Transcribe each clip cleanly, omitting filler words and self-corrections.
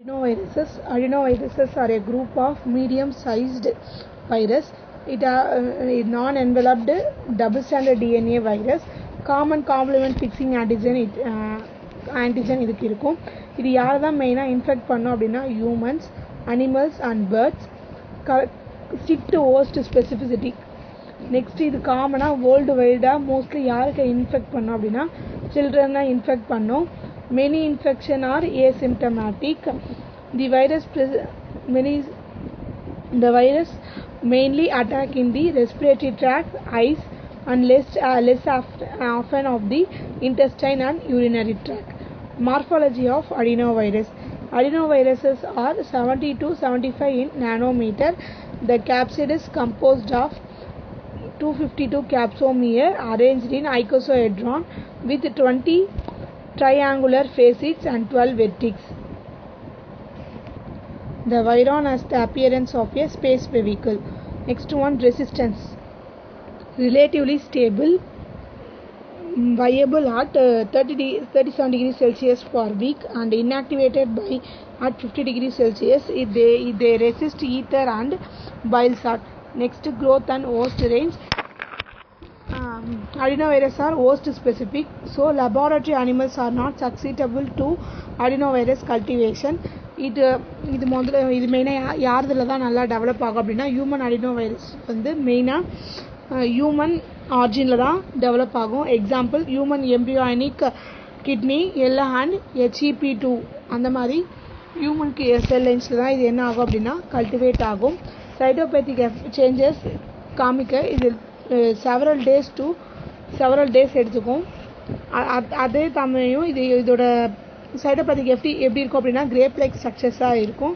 Adenoviruses are a group of medium-sized virus. It is non-enveloped double-stranded DNA virus. Common complement fixing antigen இதுக்கு இருக்கும். இது யாரை தான் மெயினாக இன்ஃபெக்ட் பண்ணோம் அப்படின்னா humans, animals and birds. Stick to host specificity. Next இது காமனாக வேர்ல்டு வைடாக மோஸ்ட்லி யாருக்கு இன்ஃபெக்ட் பண்ணோம் அப்படின்னா சில்ட்ரன் தான் இன்ஃபெக்ட் பண்ணோம். Many infection are asymptomatic. The virus mainly attack in the respiratory tract, eyes, and less often of the intestine and urinary tract. Morphology of adenovirus. Adenoviruses are 70 to 75 in nanometer. The capsid is composed of 252 capsomere arranged in icosahedron with 20 triangular facets and 12 vertex. The viron has the appearance of a space vehicle. Next one, resistance. Relatively stable, viable at 37 degrees Celsius per week and inactivated by at 50 degrees Celsius. They resist ether and bile salt. Next, growth and host range. Adenovirus are host specific, so laboratory animals are not susceptible to adenovirus cultivation. இது மெயினாக யார்தில் தான் நல்லா develop ஆகும் அப்படின்னா human adenovirus வந்து மெயினாக human ஆர்ஜினில் தான் develop ஆகும். Example human embryonic kidney, yellow hand, HEP2 அந்த மாதிரி ஹியூமன் செல் லைன்ஸில் தான் இது என்ன ஆகும் அப்படின்னா கல்டிவேட் ஆகும். சைட்டோபேத்திக் சேஞ்சஸ் காமிக்க இது several days எடுத்துக்கும். அதே சமயம் இதோட சைட்டோபேத்திக் எப்படி இருக்கும் அப்படின்னா கிரேப் லைக் ஸ்ட்ரக்சர்ஸாக இருக்கும்.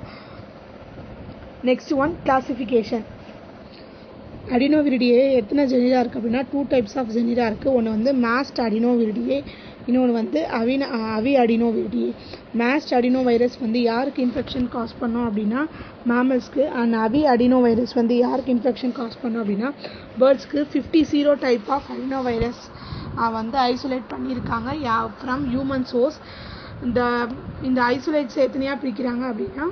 Next one, classification. அடினோவிரிடியே எத்தனை ஜெனிரா இருக்குது அப்படின்னா 2 types ஆஃப் ஜெனிரா இருக்குது. ஒன்று வந்து மாஸ்ட் அடினோவிரிடியே, இன்னொன்று வந்து அவி அடினோவிரிடியே. மாஸ்ட் அடினோவைரஸ் வந்து யாருக்கு இன்ஃபெக்ஷன் காஸ் பண்ணோம் அப்படின்னா மேமல்ஸ்க்கு, அண்ட் அவி அடினோவைரஸ் வந்து யாருக்கு இன்ஃபெக்ஷன் காஸ் பண்ணோம் அப்படின்னா பேர்ட்ஸ்க்கு. 50 சீரோடைப் ஆஃப் அடினோவைரஸ் வந்து ஐசோலேட் பண்ணியிருக்காங்க ஃப்ரம் ஹியூமன் சோர்ஸ். இந்த ஐசோலேட்ஸ் எத்தனையாக பிரிக்கிறாங்க அப்படின்னா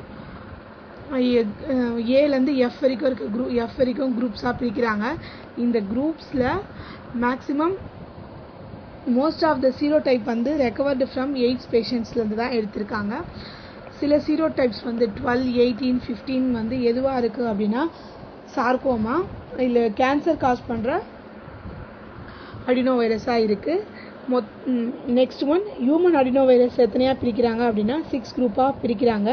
ஏலேருந்து எஃப் வரைக்கும் குரூப்ஸாக பிரிக்கிறாங்க. இந்த குரூப்ஸில் மேக்ஸிமம் மோஸ்ட் ஆஃப் த சீரோடைப் வந்து ரெக்கவர்டு ஃப்ரம் எய்ட்ஸ் பேஷண்ட்ஸ்லேருந்து தான் எடுத்திருக்காங்க. சில சீரோடைப்ஸ் வந்து 12, 18, 15 வந்து எதுவாக இருக்குது அப்படின்னா சார்கோமா இல்லை கேன்சர் காஸ் பண்ணுற அடினோவைரஸாக இருக்குது. நெக்ஸ்ட் ஒன், ஹியூமன் அடினோவைரஸ் எத்தனையாக பிரிக்கிறாங்க அப்படின்னா 6 குரூப்பாக பிரிக்கிறாங்க.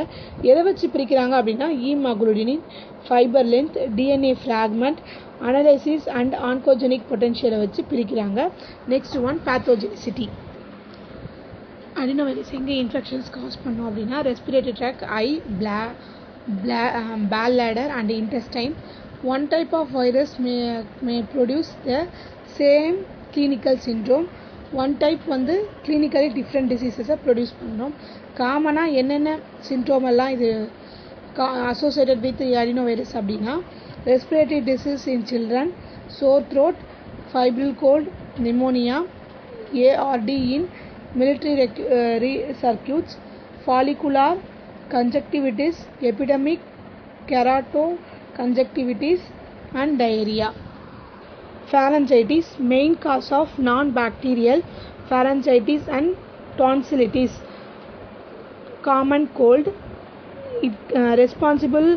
எதை வச்சு பிரிக்கிறாங்க அப்படின்னா haemoglobin, fibre length, DNA fragment, analysis and oncogenic பொட்டன்ஷியலை வச்சு பிரிக்கிறாங்க. Next one, pathogenicity. அடினோவைரஸ் எங்கே இன்ஃபெக்ஷன்ஸ் காஸ் பண்ணோம் அப்படின்னா respiratory tract, eye, ball ladder and intestine. One type of virus may produce the same clinical syndrome. One type வந்து clinically different டிசீசஸை produce பண்ணோம். காமனாக என்னென்ன சிம்டோம் எல்லாம் இது அசோசியேட்டட் வித் அடினோவைரஸ் அப்படின்னா respiratory disease in children, sore throat, febrile cold, pneumonia, ARD in military circuits, follicular conjunctivitis, epidemic keratoconjunctivitis and diarrhea. Pharyngitis, main cause of non-bacterial pharyngitis and tonsillitis. Common cold, responsible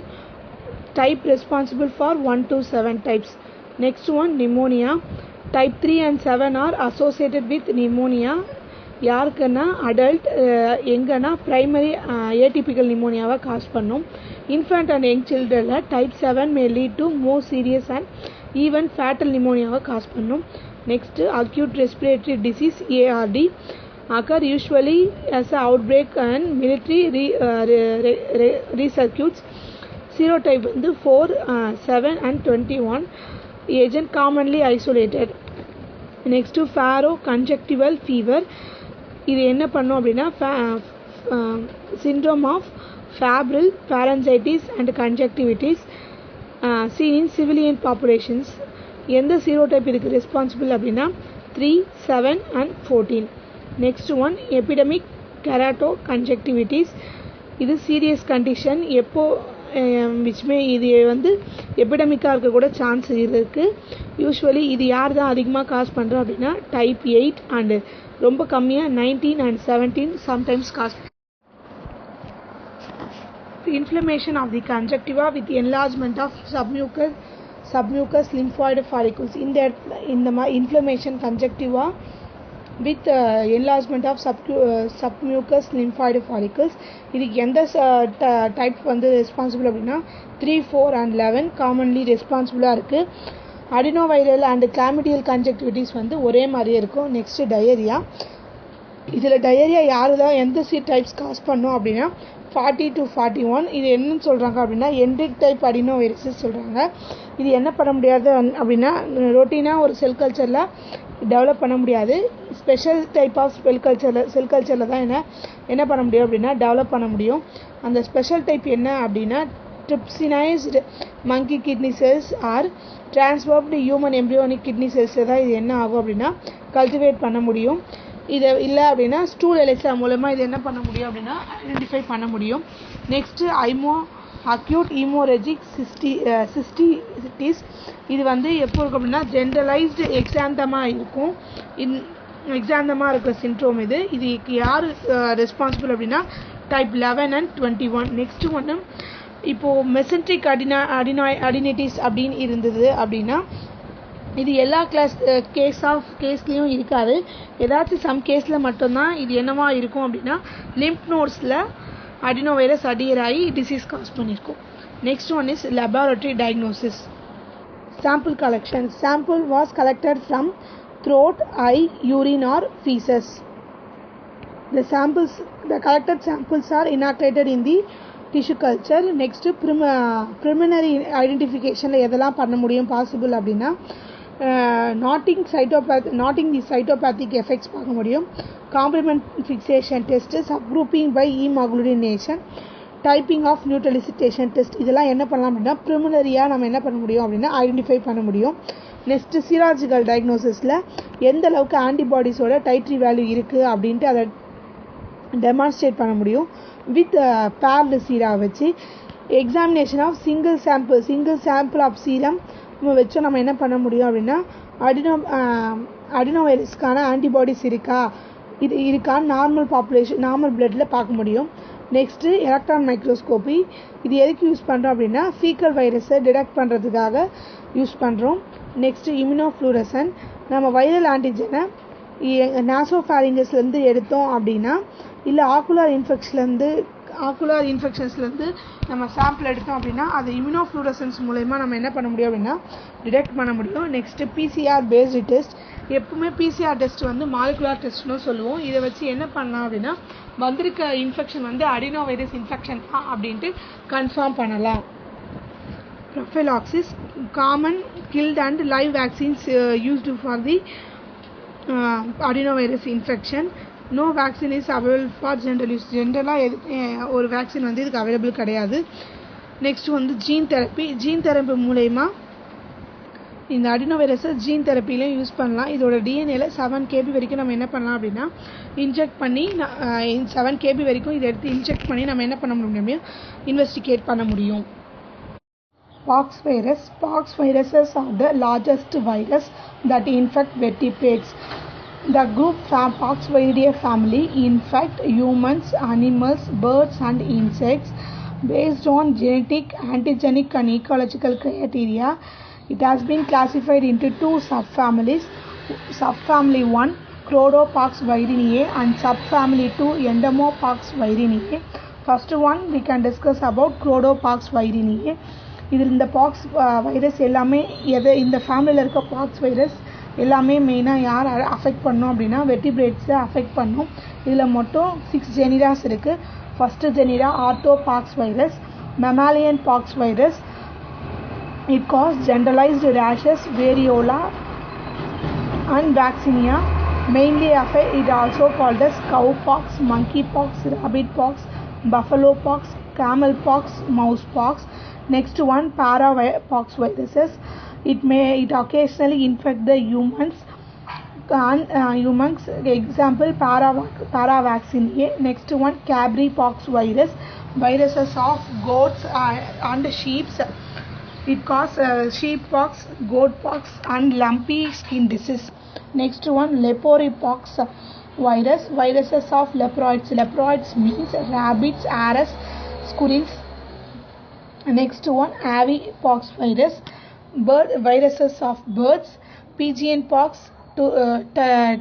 for 1 to 7 types. Next one, pneumonia. Type 3 and 7 are associated with pneumonia. யாருக்குன்னா adult, எங்கன்னா primary atypical நிமோனியாவை cause பண்ணும். Infant and young சில்ட்ரனில் type 7 may lead to more serious and even fatal நிமோனியாவை cause பண்ணும். Next, acute respiratory disease ARD occur usually as an outbreak and military recircuits. Serotype வந்து 4, 7 and 21. Agent commonly isolated. Next, Faro conjunctival fever. இது என்ன பண்ணும் அப்படின்னா syndrome of febrile pharyngitis and conjunctivitis seen in civilian populations. எந்த சீரோடைப் இதுக்கு responsible அப்படின்னா 3, 7 and 14. Next one, epidemic keratoconjunctivitis. இது serious condition. எப்போ விச்மே இது வந்து எபிடமிக்காக இருக்க கூட சான்ஸ் இருக்குது. யூஸ்வலி இது யார் தான் அதிகமாக காஸ் பண்ணுறோம் அப்படின்னா டைப் 8 அண்டு ரொம்ப கம்மியாக 19 and 17 sometimes cause. Inflammation of the conjunctiva with enlargement of submucous lymphoid follicles. இந்த inflammation conjunctiva with enlargement of submucous lymphoid follicles. இதுக்கு எந்த டைப் வந்து ரெஸ்பான்சிபிள் அப்படின்னா 3, 4 and 11 காமன்லி ரெஸ்பான்சிபிளாக இருக்குது. அடினோவைரல் அண்ட் கிளாமிடியல் கன்ஜக்டிவிட்டிஸ் வந்து ஒரே மாதிரியே இருக்கும். Next diarrhoea. இதில் டயரியா யார் தான் எந்த டைப்ஸ் காஸ் பண்ணும் அப்படின்னா 40 to 41. இது என்னன்னு சொல்கிறாங்க அப்படின்னா என்ட்ரிக் டைப் அடினோவைரஸ் சொல்கிறாங்க. இது என்ன பண்ண முடியாது அப்படின்னா ரொட்டீனாக ஒரு செல் கல்ச்சரில் டெவலப் பண்ண முடியாது. ஸ்பெஷல் டைப் ஆஃப் செல் கல்ச்சரில் தான் என்ன பண்ண முடியும் அப்படின்னா டெவலப் பண்ண முடியும். அந்த ஸ்பெஷல் டைப் என்ன அப்படின்னா trypsinised monkey kidney cells or transformed human embryonic kidney cells தான் இது என்ன ஆகும் அப்படின்னா கல்டிவேட் பண்ண முடியும். இதை இல்லை அப்படின்னா ஸ்டூல் எலிசா மூலமாக இது என்ன பண்ண முடியும் அப்படின்னா ஐடென்டிஃபை பண்ண முடியும். Next acute haemorrhagic cystitis. இது வந்து எப்போ இருக்கும் அப்படின்னா ஜென்ரலைஸ்டு எக்ஸாந்தமாக இருக்கும். எக்ஸாந்தமாக இருக்கிற சிண்ட்ரோம் இதுக்கு யார் ரெஸ்பான்சிபிள் அப்படின்னா டைப் 11 and 21. நெக்ஸ்ட்டு ஒன்று இப்போது மெசன்ட்ரிக் அடினைட்டிஸ் அப்படின்னு இருந்தது அப்படின்னா இது எல்லா கேஸ்லேயும் இருக்காது. ஏதாச்சும் சம் கேஸில் மட்டும்தான் இது என்னவா இருக்கும் அப்படின்னா லிம்ப் நோட்ஸில் அடினோவைரஸ் அடியர் ஆகி டிசீஸ் காஸ் பண்ணியிருக்கும். Next one is laboratory diagnosis. Sample collection. Sample was collected from throat, eye, urine or feces. The collected samples are inoculated in the tissue culture. Next preliminary identification எதெல்லாம் பண்ண முடியும் possible அப்படின்னா knotting தி சைட்டோபேத்திக் effects பார்க்க முடியும். Complement fixation test, subgrouping by inoculation, typing of neutralisation test இதெல்லாம் என்ன பண்ணலாம் அப்படின்னா ப்ரிலிமினரியாக நம்ம என்ன பண்ண முடியும் அப்படின்னா ஐடென்டிஃபை பண்ண முடியும். நெக்ஸ்ட்டு சீராலஜிக்கல் டயக்னோசிஸில் எந்த அளவுக்கு ஆன்டிபாடிஸோட டைட்ரி வேல்யூ இருக்குது அப்படின்ட்டு அதை டெமான்ஸ்ட்ரேட் பண்ண முடியும் வித் பேர்டு சீரா வச்சு. Examination of single sample of serum வச்சு நம்ம என்ன பண்ண முடியும் அப்படின்னா அடினோவைரஸ்க்கான ஆன்டிபாடிஸ் இருக்கான்னு நார்மல் பிளட்டில் பார்க்க முடியும். Next electron microscopy. இது எதுக்கு யூஸ் பண்ணுறோம் அப்படின்னா ஃபீக்கல் வைரஸை டிடெக்ட் பண்ணுறதுக்காக யூஸ் பண்ணுறோம். நெக்ஸ்ட்டு இம்யூனோஃப்ளூரசன். நம்ம வைரல் ஆன்டிஜனை நாசோஃபாரிங்கஸ்லேருந்து எடுத்தோம் அப்படின்னா இல்லை ஆக்குலார் இன்ஃபெக்ஷன்ஸ்லேருந்து நம்ம சாம்பிள் எடுத்தோம் அப்படின்னா அது இம்யூனோஃப்ளூரசன்ஸ் மூலயமா நம்ம என்ன பண்ண முடியும் அப்படின்னா டிடெக்ட் பண்ண முடியும். Next PCR based test. எப்பவுமே பிசிஆர் டெஸ்ட் வந்து மாலிகுலார் டெஸ்ட்னு சொல்லுவோம். இதை வச்சு என்ன பண்ணலாம் அப்படின்னா வந்திருக்க இன்ஃபெக்ஷன் வந்து அடினோவைரஸ் இன்ஃபெக்ஷன் அப்படின்ட்டு கன்ஃபார்ம் பண்ணலாம். Prophylaxis. Common killed and live vaccines used for the adenovirus infection. No vaccine is available for general use. ஜென்ரலாக ஒரு வேக்சின் வந்து இதுக்கு அவைலபிள் கிடையாது. நெக்ஸ்ட் வந்து ஜீன் தெரப்பி மூலயமா இந்த அடினோவைரஸை ஜீன் தெரப்பிலையும் யூஸ் பண்ணலாம். இதோட டிஎன்ஏல 7 KB வரைக்கும் நம்ம என்ன பண்ணலாம் அப்படின்னா இன்ஜெக்ட் பண்ணி 7 KB வரைக்கும் இதை எடுத்து இன்ஜெக்ட் பண்ணி நம்ம என்ன பண்ண முடியும் இன்வெஸ்டிகேட் பண்ண முடியும். Pox virus. Pox viruses are the largest virus that infect vertebrates. The group Poxviridae family infect humans, animals, birds and insects based on genetic, antigenic and ecological criteria. It has been classified into 2 subfamilies. Subfamily 1 Choropoxvirinae and subfamily 2 Entomopoxvirinae. First one we can discuss about Choropoxvirinae. இதில் இந்த box virus எல்லாமே இந்த ஃபேமிலியில் இருக்க box virus எல்லாமே மெயினாக யார் affect பண்ணோம் அப்படின்னா வெர்டிபிரேட்ஸை அஃபெக்ட் பண்ணும். இதில் மொத்தம் 6 ஜெனிராஸ் இருக்குது. First genera orthopox virus, mammalian pox virus. It cause generalised rashes, variola and vaccinia. Mainly affect it also called as cowpox, monkeypox, rabbitpox, buffalo pox, camel pox, mouse pox. Next one parapox viruses. It occasionally infect the humans. Example paravaccine. Next one Cabri pox virus. viruses of goats and sheep. It causes sheeppox, goatpox, and lumpy skin disease. Next one, lepropox virus. Viruses of leproids. Leproids means rabbits, hares, squirrels. Next one, avipox virus. Viruses of birds. Pigeon pox,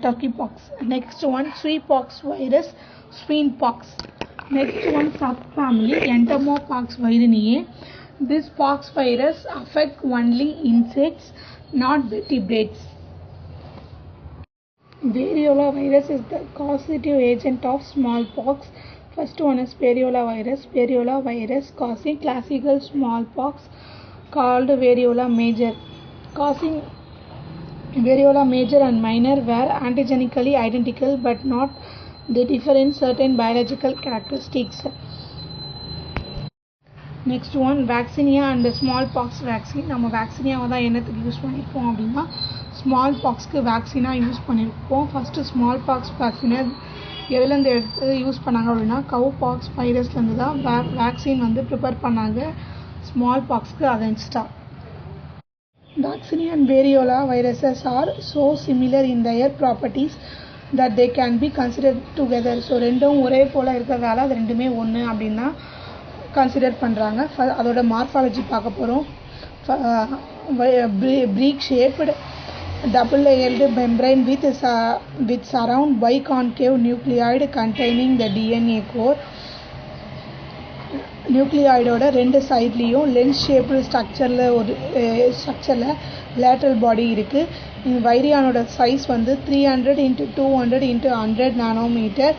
turkey pox. Next one, sweetpox virus. Swine pox. Next one, subfamily Entomopox virinae. This pox virus affect only insects, not vertebrates. Variola virus is the causative agent of smallpox. First one is variola virus. Variola virus causing classical smallpox called variola major. Causing variola major and minor were antigenically identical but not they differ in certain biological characteristics. Next one, vaccinia and smallpox vaccine. நம்ம வேக்சினியாவை தான் என்னத்துக்கு use பண்ணியிருப்போம் அப்படின்னா small பாக்ஸ்க்கு வேக்சினாக use பண்ணியிருப்போம். First small box வேக்சினை எதுலேருந்து எடுத்து use பண்ணாங்க அப்படின்னா கவு பாக்ஸ் வைரஸ்லேருந்து தான் வேக்சின் வந்து ப்ரிப்பேர் பண்ணாங்க small பாக்ஸ்க்கு அகென்ஸ்டாக. Vaccinia and variola viruses are so similar in their properties that they can be considered together. So ரெண்டும் ஒரே போல் இருக்கிறதால அது ரெண்டுமே ஒன்று அப்படின்னா கன்சிடர் பண்ணுறாங்க. அதோட மார்ஃபாலஜி பார்க்க போகிறோம். break shaped double layered membrane with surround biconcave nucleoid containing the DNA core. நியூக்ளியாய்டோட ரெண்டு சைட்லேயும் லென்ஸ் ஷேப்டு ஸ்ட்ரக்சரில் லேட்ரல் பாடி இருக்குது. வைரியானோட சைஸ் வந்து 300 × 200 × 100 நானோமீட்டர்.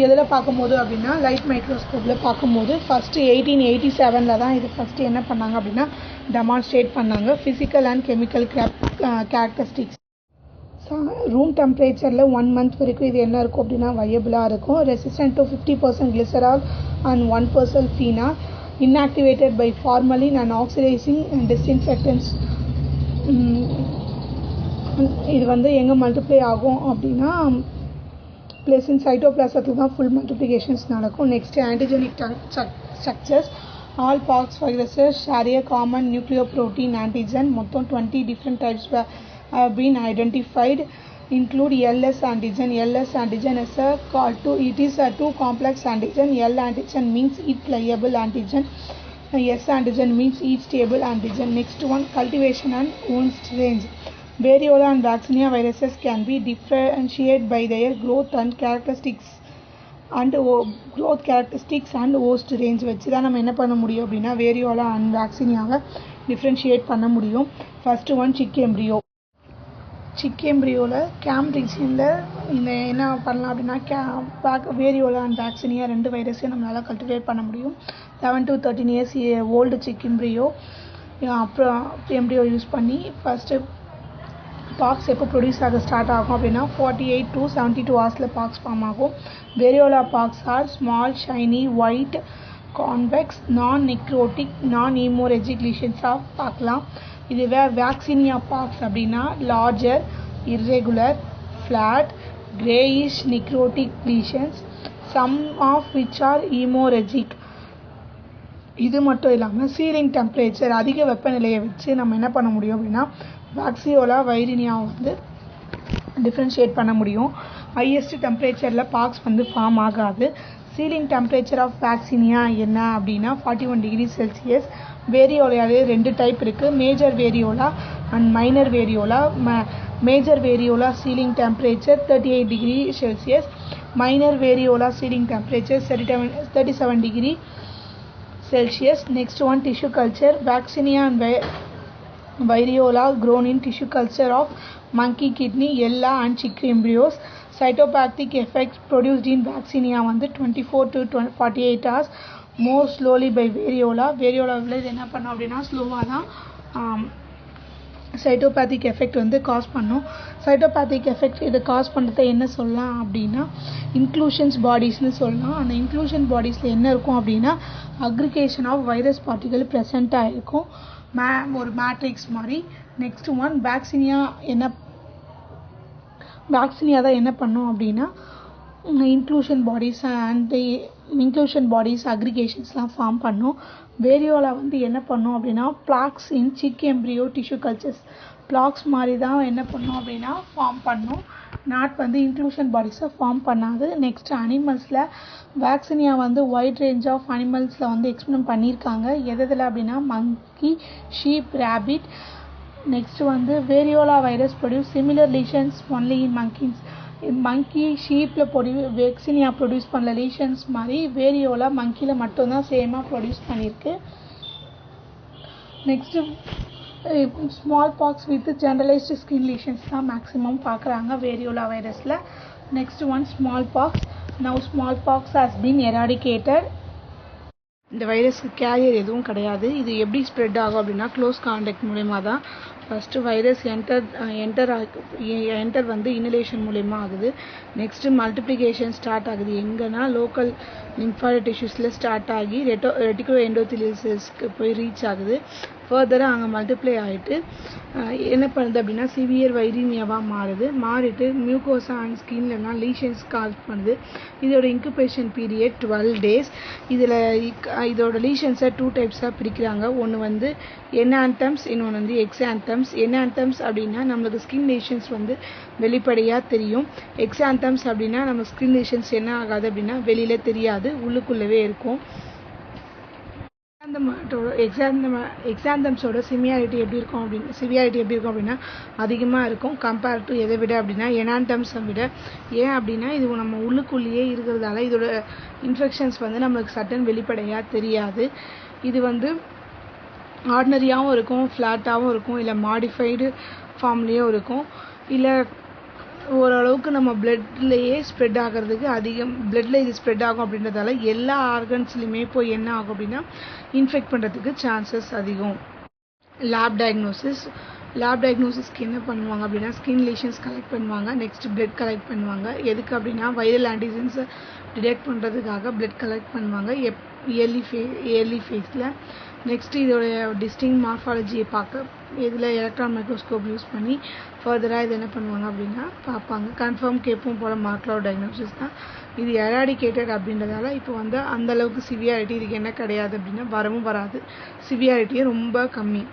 எதில் பார்க்கும்போது அப்படின்னா லைட் மைக்ரோஸ்கோப்பில் பார்க்கும்போது ஃபஸ்ட்டு 1887 தான் இது ஃபஸ்ட்டு என்ன பண்ணாங்க அப்படின்னா டெமான்ஸ்ட்ரேட் பண்ணாங்க physical and chemical characteristics. Room டெம்பரேச்சரில் 1 month வரைக்கும் இது என்ன இருக்கும் அப்படின்னா வயபிளாக இருக்கும். Resistant to 50% glycerol and 1% phenol. Inactivated by formalin and oxidizing and disinfectants. இது வந்து எங்கே மல்டிப்ளை ஆகும் அப்படின்னா பிளேசின் சைட்டோபிளாசத்தில் தான் ஃபுல் மல்டிப்ளிகேஷன்ஸ் நடக்கும். Next antigenic structures. All box viruses share a common nucleoprotein antigen. மொத்தம் 20 different types have been identified. Include LS antigen. LS antigen is it is a two complex antigen. L antigen means each pliable antigen. S antigen means each stable antigen. Next one, cultivation and host range. Variola and vaccinia viruses can be differentiated by their growth characteristics and host range. வச்சு தான் நம்ம என்ன பண்ண முடியும் அப்படின்னா variola and வேக்சினியாவை differentiate பண்ண முடியும். First one chick embryo. Chick எம்ப்ரியோவில் கேம்ப் ரீஜியனில் இந்த என்ன பண்ணலாம் அப்படின்னா வேரியோலா அண்ட் வேக்சினியா ரெண்டு வைரஸையும் நம்மளால் கல்டிவேட் பண்ண முடியும். 7 to 13 years old chick embryo அப்புறம் எம்ப்ரியோ யூஸ் பண்ணி ஃபஸ்ட்டு பாக்ஸ் எப்போ ப்ரொடியூஸ் ஆக ஸ்டார்ட் ஆகும் அப்படின்னா 48 to 72 hours பாக்ஸ் ஃபார்ம் ஆகும். Variola pox are small shiny white convex non necrotic non haemorrhagic லீஷன்ஸாக பார்க்கலாம். இதுவே வேக்சினியா பாக்ஸ் அப்படின்னா larger irregular flat grayish necrotic lesions some of which are hemorrhagic. இது மட்டும் இல்லாமல் சீலிங் டெம்பரேச்சர் அதிக வெப்பநிலையை வச்சு நம்ம என்ன பண்ண முடியும் அப்படின்னா வேக்சியோலா வைரினியாவை வந்து டிஃப்ரென்ஷியேட் பண்ண முடியும். ஹையஸ்ட் டெம்பரேச்சரில் பாக்ஸ் வந்து ஃபார்ம் ஆகாது. சீலிங் டெம்பரேச்சர் ஆஃப் வேக்சினியா என்ன அப்படின்னா 41 degrees Celsius. வேரியோலாலே ரெண்டு டைப் இருக்குது, major variola and minor variola. Major variola ceiling temperature 38 degree Celsius. Minor variola ceiling temperature 37 degree Celsius. Next one, tissue culture. Vaccinia and variola grown in tissue culture of monkey kidney, ella and chick embryos. Cytopathic effects produced in vaccinia வந்து 24 to 48 hours. More slowly by variola. Variola என்ன பண்ணோம் அப்படின்னா ஸ்லோவாக தான் சைட்டோபேத்திக் effect வந்து cos பண்ணும். சைட்டோபேத்திக் effect இதை cos பண்ணுறத என்ன சொல்லலாம் அப்படின்னா இன்க்ளூஷன்ஸ் பாடிஸ்னு சொல்லலாம். அந்த இன்க்ளூஷன் பாடிஸில் என்ன இருக்கும் அப்படின்னா அக்ரிகேஷன் ஆஃப் வைரஸ் பார்ட்டிகல் ப்ரெசண்ட்டாக இருக்கும், ஒரு மேட்ரிக்ஸ் மாதிரி. நெக்ஸ்ட் ஒன், வேக்சினியா தான் என்ன பண்ணும் அப்படின்னா inclusion bodies and inclusion bodies அக்ரிகேஷன்ஸ்லாம் ஃபார்ம் பண்ணும். வேரியோலா வந்து என்ன பண்ணும் அப்படின்னா plaques in chick embryo tissue cultures plaques மாதிரி தான் என்ன பண்ணும் அப்படின்னா ஃபார்ம் பண்ணும். நாட் வந்து இன்க்ளூஷன் பாடிஸை ஃபார்ம் பண்ணாது. நெக்ஸ்ட் அனிமல்ஸில் வேக்சினியா வந்து வைட் ரேஞ்ச் ஆஃப் அனிமல்ஸில் வந்து எக்ஸ்பிரிமெண்ட் பண்ணியிருக்காங்க. எதில் அப்படின்னா மங்கி, ஷீப், ரேபிட். நெக்ஸ்ட் வந்து variola virus produce similar lesions only in monkeys. Monkey ஷீப்பில் வேக்சினியா ப்ரொடியூஸ் பண்ணல லீஷன்ஸ் மாதிரி வேரியோலா மங்கியில் மட்டும்தான் சேமாக ப்ரொடியூஸ் பண்ணியிருக்கு. Next small pox with generalised skin lesions தான் மேக்ஸிமம் பார்க்குறாங்க வேரியோலா வைரஸில். Next one small pox. Now small pox has been eradicated. இந்த வைரஸ்க்கு கேரியர் எதுவும் கிடையாது. இது எப்படி ஸ்ப்ரெட் ஆகும் அப்படின்னா க்ளோஸ் கான்டாக்ட் மூலயமா தான். ஃபஸ்ட்டு வைரஸ் என்டர் வந்து இனலேஷன் மூலயமா ஆகுது. நெக்ஸ்ட்டு மல்டிப்ளிகேஷன் ஸ்டார்ட் ஆகுது எங்கன்னா லோக்கல் லிம்ஃபாய்டு டிஷ்யூஸில் ஸ்டார்ட் ஆகி ரெட்டிகுலோ எண்டோத்திலியல் செல்ஸ்க்கு போய் ரீச் ஆகுது. ஃபர்தராக அங்கே மல்டிப்ளை ஆகிட்டு என்ன பண்ணுது அப்படின்னா சிவியர் வைரீமியாவாக மாறிட்டு மியூகோசா அண்ட் ஸ்கின்லலாம் லீஷன்ஸ் காஸ் பண்ணுது. இதோட இன்குபேஷன் பீரியட் 12 days. இதோட லீஷன்ஸை 2 டைப்ஸாக பிரிக்கிறாங்க. ஒன்று வந்து என்ஆன்தம்ஸ், இன்னொன்று வந்து எக்ஸான்தம்ஸ். என்ஆன்தம்ஸ் அப்படின்னா நம்மளுக்கு ஸ்கின் லீஷன்ஸ் வந்து வெளிப்படையாக தெரியும். எக்ஸான்தம்ஸ் அப்படின்னா நம்ம ஸ்கின் லீஷன்ஸ் என்ன ஆகாது அப்படின்னா வெளியில் தெரியாது, உள்ளுக்குள்ளவே இருக்கும். எக்ஸாந்தம்ஸோட சிவியாரிட்டி எப்படி இருக்கும் அப்படின்னா அதிகமாக இருக்கும் கம்பேர் டு எதை விட அப்படின்னா எனான்தம்ஸை விட. ஏன் அப்படின்னா இது நம்ம உள்ளுக்குள்ளேயே இருக்கிறதால இதோட இன்ஃபெக்ஷன்ஸ் வந்து நம்மளுக்கு சட்டன் வெளிப்படையாக தெரியாது. இது வந்து ஆர்டினரியாகவும் இருக்கும், ஃப்ளாட்டாகவும் இருக்கும், இல்லை மாடிஃபைடு ஃபார்ம்லேயும் இருக்கும், இல்லை ஓரளவுக்கு நம்ம பிளட்லேயே ஸ்ப்ரெட் ஆகிறதுக்கு பிளட்டில் இது ஸ்ப்ரெட் ஆகும் அப்படின்றதால எல்லா ஆர்கன்ஸ்லையுமே போய் என்ன ஆகும் அப்படின்னா இன்ஃபெக்ட் பண்ணுறதுக்கு சான்சஸ் அதிகம். லேப் டயக்னோசிஸ்க்கு என்ன பண்ணுவாங்க அப்படின்னா ஸ்கின் லீஷன்ஸ் கலெக்ட் பண்ணுவாங்க. நெக்ஸ்ட் பிளட் கலெக்ட் பண்ணுவாங்க. எதுக்கு அப்படின்னா வைரல் ஆன்டிஜென்ஸை டிடெக்ட் பண்ணுறதுக்காக பிளட் கலெக்ட் பண்ணுவாங்க இயர்லி ஃபேஸில். நெக்ஸ்ட் இதோட டிஸ்டிங் மார்ஃபாலஜியை பார்க்க இதில் எலக்ட்ரான் மைக்ரோஸ்கோப் யூஸ் பண்ணி ஃபர்தராக இது என்ன பண்ணுவாங்க அப்படின்னா பார்ப்பாங்க. கன்ஃபார்ம் கேப்பும் போல் மார்க்லோட் டயக்னோசிஸ் தான். இது எராடிகேட்டட் அப்படின்றதால இப்போ வந்து அந்தளவுக்கு சிவியாரிட்டி இதுக்கு என்ன கிடையாது அப்படின்னா வரவும் வராது. சிவியாரிட்டியே ரொம்ப கம்மி.